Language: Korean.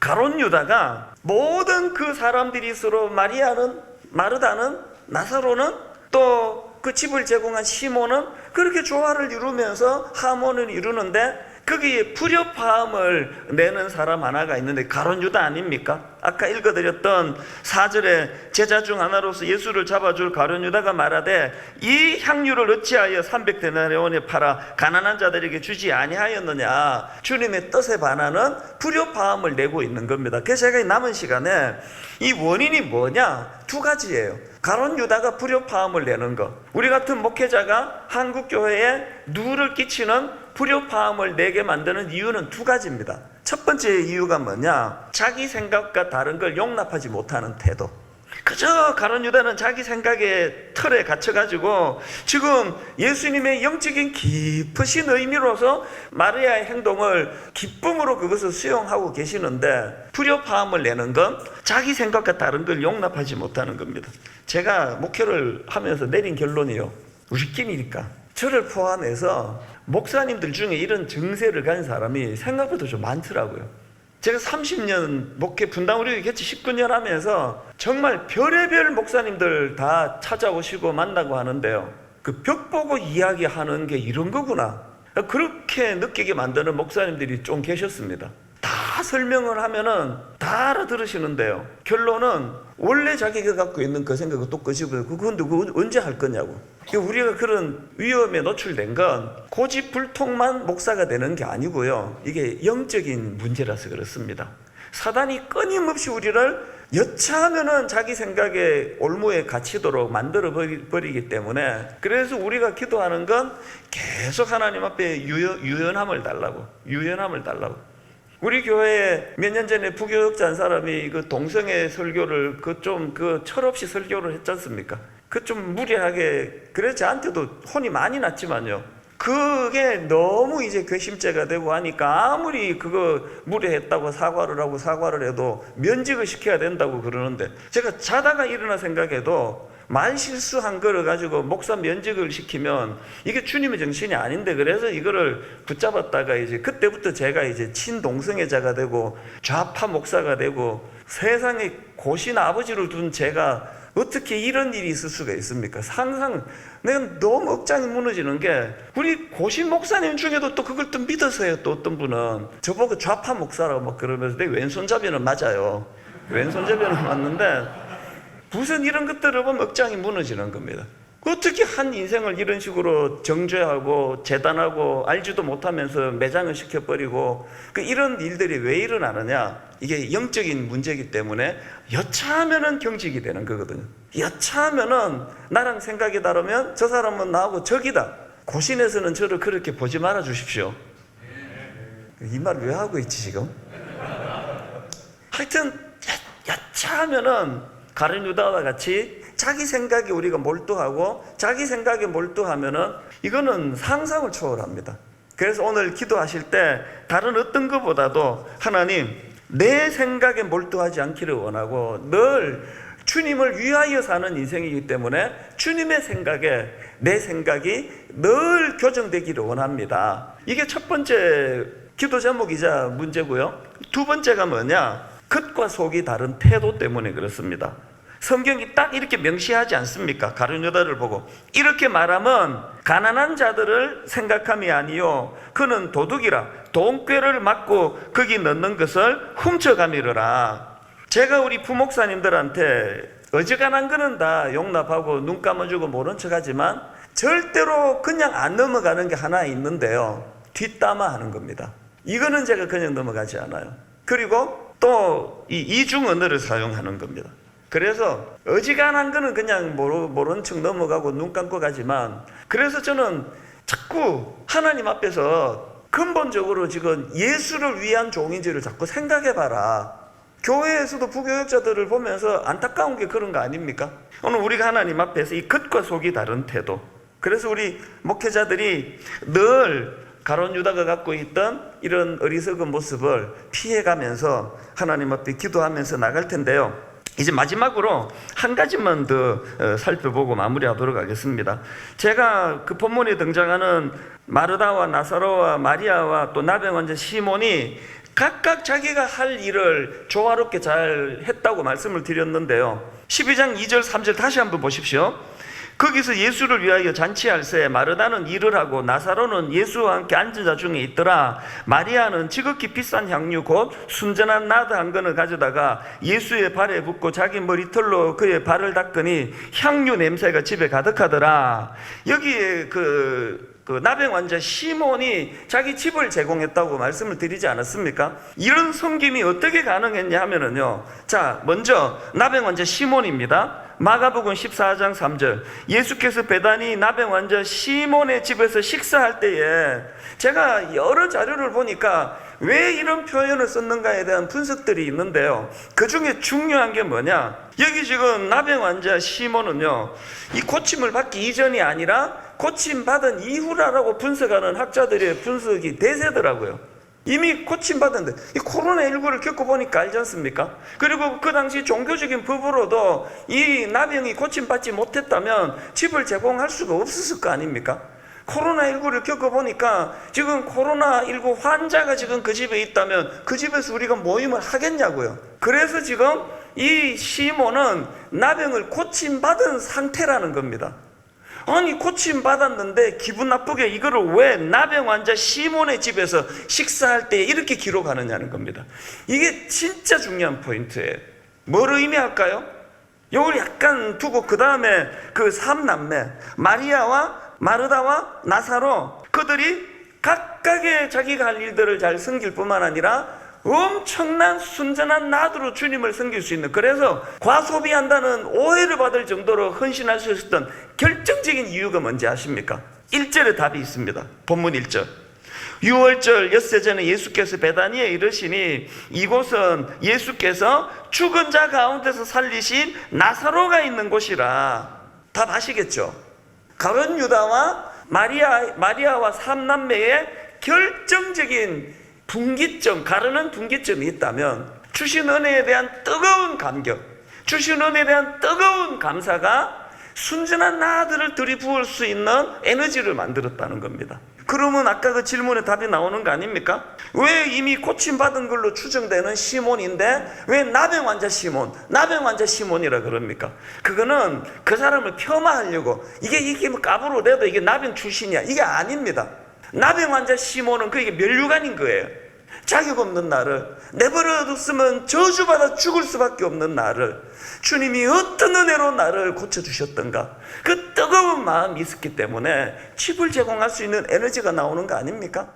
가룟 유다가 모든 그 사람들이 서로 마리아는, 마르다는, 나사로는, 또 그 집을 제공한 시몬은 그렇게 조화를 이루면서 하모니를 이루는데, 거기에 불협화음을 내는 사람 하나가 있는데 가룟 유다 아닙니까? 아까 읽어드렸던 4절에 제자 중 하나로서 예수를 잡아줄 가룟 유다가 말하되 이 향유를 어찌하여 300데나리온에 팔아 가난한 자들에게 주지 아니하였느냐. 주님의 뜻에 반하는 불협화음을 내고 있는 겁니다. 그래서 제가 남은 시간에 이 원인이 뭐냐? 두 가지예요. 가룟 유다가 불협화음을 내는 것, 우리 같은 목회자가 한국교회에 누를 끼치는 불협화음을 내게 만드는 이유는 두 가지입니다. 첫 번째 이유가 뭐냐? 자기 생각과 다른 걸 용납하지 못하는 태도. 그저 가룟 유다는 자기 생각의 틀에 갇혀가지고 지금 예수님의 영적인 깊으신 의미로서 마리아의 행동을 기쁨으로 그것을 수용하고 계시는데, 불협화음을 내는 건 자기 생각과 다른 걸 용납하지 못하는 겁니다. 제가 목회를 하면서 내린 결론이요, 우리끼리니까 저를 포함해서 목사님들 중에 이런 증세를 가진 사람이 생각보다 좀 많더라고요. 제가 30년 목회 분당 우리 개최 19년 하면서 정말 별의별 목사님들 다 찾아오시고 만나고 하는데요, 그 벽 보고 이야기하는 게 이런 거구나, 그렇게 느끼게 만드는 목사님들이 좀 계셨습니다. 다 설명을 하면은 다 알아들으시는데요, 결론은 원래 자기가 갖고 있는 그 생각을 또 끄집어요. 그건 그거 언제 할 거냐고. 우리가 그런 위험에 노출된 건 고집불통만 목사가 되는 게 아니고요, 이게 영적인 문제라서 그렇습니다. 사단이 끊임없이 우리를 여차하면은 자기 생각에 올무에 갇히도록 만들어 버리기 때문에, 그래서 우리가 기도하는 건 계속 하나님 앞에 유연함을 달라고, 유연함을 달라고. 우리 교회에 몇 년 전에 부교육자 한 사람이 그 동성애 설교를 그 철없이 설교를 했지 않습니까? 그 좀 무리하게, 그래 저한테도 혼이 많이 났지만요, 그게 너무 이제 괘씸죄가 되고 하니까 아무리 그거 무례했다고 사과를 해도 면직을 시켜야 된다고 그러는데, 제가 자다가 일어나 생각해도 말 실수한 거를 가지고 목사 면직을 시키면 이게 주님의 정신이 아닌데, 그래서 이거를 붙잡았다가 이제 그때부터 제가 이제 친동성애자가 되고 좌파 목사가 되고, 세상에 고신 아버지를 둔 제가 어떻게 이런 일이 있을 수가 있습니까? 항상 내가 너무 억장이 무너지는 게, 우리 고신 목사님 중에도 또 그걸 또 믿어서요. 또 어떤 분은 저보고 좌파 목사라고 막 그러면서, 내 왼손잡이는 맞아요. 왼손잡이는 맞는데 무슨 이런 것들을 보면 억장이 무너지는 겁니다. 어떻게 한 인생을 이런 식으로 정죄하고 재단하고 알지도 못하면서 매장을 시켜버리고, 이런 일들이 왜 일어나느냐? 이게 영적인 문제이기 때문에 여차하면은 경직이 되는 거거든요. 여차하면은 나랑 생각이 다르면 저 사람은 나하고 적이다. 고신에서는 저를 그렇게 보지 말아 주십시오. 이 말을 왜 하고 있지 지금? 하여튼 여차하면은 가룟 유다와 같이 자기 생각에 우리가 몰두하고, 자기 생각에 몰두하면은 이거는 상상을 초월합니다. 그래서 오늘 기도하실 때 다른 어떤 것보다도 하나님, 내 생각에 몰두하지 않기를 원하고, 늘 주님을 위하여 사는 인생이기 때문에 주님의 생각에 내 생각이 늘 교정되기를 원합니다. 이게 첫 번째 기도 제목이자 문제고요. 두 번째가 뭐냐? 겉과 속이 다른 태도 때문에 그렇습니다. 성경이 딱 이렇게 명시하지 않습니까? 가룟 유다를 보고 이렇게 말하면 가난한 자들을 생각함이 아니요 그는 도둑이라 돈꾀를 맞고 거기 넣는 것을 훔쳐가미르라. 제가 우리 부목사님들한테 어지간한 거는 다 용납하고 눈 감아주고 모른 척하지만 절대로 그냥 안 넘어가는 게 하나 있는데요, 뒷담화 하는 겁니다. 이거는 제가 그냥 넘어가지 않아요. 그리고 또 이 이중 언어를 사용하는 겁니다. 그래서 어지간한 거는 그냥 모른 척 넘어가고 눈 감고 가지만, 그래서 저는 자꾸 하나님 앞에서 근본적으로 지금 예수를 위한 종인지를 자꾸 생각해봐라. 교회에서도 부교육자들을 보면서 안타까운 게 그런 거 아닙니까? 오늘 우리가 하나님 앞에서 이 겉과 속이 다른 태도, 그래서 우리 목회자들이 늘 가룟 유다가 갖고 있던 이런 어리석은 모습을 피해가면서 하나님 앞에 기도하면서 나갈 텐데요, 이제 마지막으로 한 가지만 더 살펴보고 마무리하도록 하겠습니다. 제가 그 본문에 등장하는 마르다와 나사로와 마리아와 또 나병 환자 시몬이 각각 자기가 할 일을 조화롭게 잘 했다고 말씀을 드렸는데요. 12장 2절 3절 다시 한번 보십시오. 거기서 예수를 위하여 잔치할새 마르다는 일을 하고 나사로는 예수와 함께 앉은 자 중에 있더라. 마리아는 지극히 비싼 향유 곧 순전한 나드 한 건을 가져다가 예수의 발에 붓고 자기 머리털로 그의 발을 닦으니 향유 냄새가 집에 가득하더라. 여기에 그 나병 환자 시몬이 자기 집을 제공했다고 말씀을 드리지 않았습니까? 이런 섬김이 어떻게 가능했냐 하면은요, 자, 먼저 나병 환자 시몬입니다. 마가복음 14장 3절, 예수께서 베다니 나병 환자 시몬의 집에서 식사할 때에, 제가 여러 자료를 보니까 왜 이런 표현을 썼는가에 대한 분석들이 있는데요, 그 중에 중요한 게 뭐냐, 여기 지금 나병 환자 시몬은요, 이 고침을 받기 이전이 아니라 고침받은 이후라고 분석하는 학자들의 분석이 대세더라고요. 이미 고침받았는데, 이 코로나19를 겪어보니까 알지 않습니까? 그리고 그 당시 종교적인 법으로도 이 나병이 고침받지 못했다면 집을 제공할 수가 없었을 거 아닙니까? 코로나19를 겪어보니까 지금 코로나19 환자가 지금 그 집에 있다면 그 집에서 우리가 모임을 하겠냐고요. 그래서 지금 이 시몬은 나병을 고침받은 상태라는 겁니다. 아니, 고침받았는데 기분 나쁘게 이거를 왜 나병 환자 시몬의 집에서 식사할 때 이렇게 기록하느냐는 겁니다. 이게 진짜 중요한 포인트예요. 뭘 의미할까요? 이걸 약간 두고 그 다음에 그 삼남매 마리아와 마르다와 나사로, 그들이 각각의 자기가 할 일들을 잘 섬길 뿐만 아니라 엄청난 순전한 나드로 주님을 섬길 수 있는, 그래서 과소비한다는 오해를 받을 정도로 헌신할 수 있었던 결정적인 이유가 뭔지 아십니까? 1절에 답이 있습니다. 본문 1절. 6월절 엿새 전에 예수께서 베다니에 이르시니 이곳은 예수께서 죽은 자 가운데서 살리신 나사로가 있는 곳이라. 답 아시겠죠? 가룟 유다와 마리아와 삼남매의 결정적인 분기점, 가르는 분기점이 있다면 주신 은혜에 대한 뜨거운 감격, 주신 은혜에 대한 뜨거운 감사가 순전한 나들을 들이부을 수 있는 에너지를 만들었다는 겁니다. 그러면 아까 그 질문에 답이 나오는 거 아닙니까? 왜 이미 고침받은 걸로 추정되는 시몬인데 왜 나병 환자 시몬이라 그럽니까? 그거는 그 사람을 폄하하려고, 이게 뭐 까부로 돼도 이게 나병 출신이야, 이게 아닙니다. 나병 환자 시몬은 그에게 면류관인 거예요. 자격 없는 나를, 내버려뒀으면 저주받아 죽을 수밖에 없는 나를 주님이 어떤 은혜로 나를 고쳐주셨던가, 그 뜨거운 마음이 있었기 때문에 집을 제공할 수 있는 에너지가 나오는 거 아닙니까?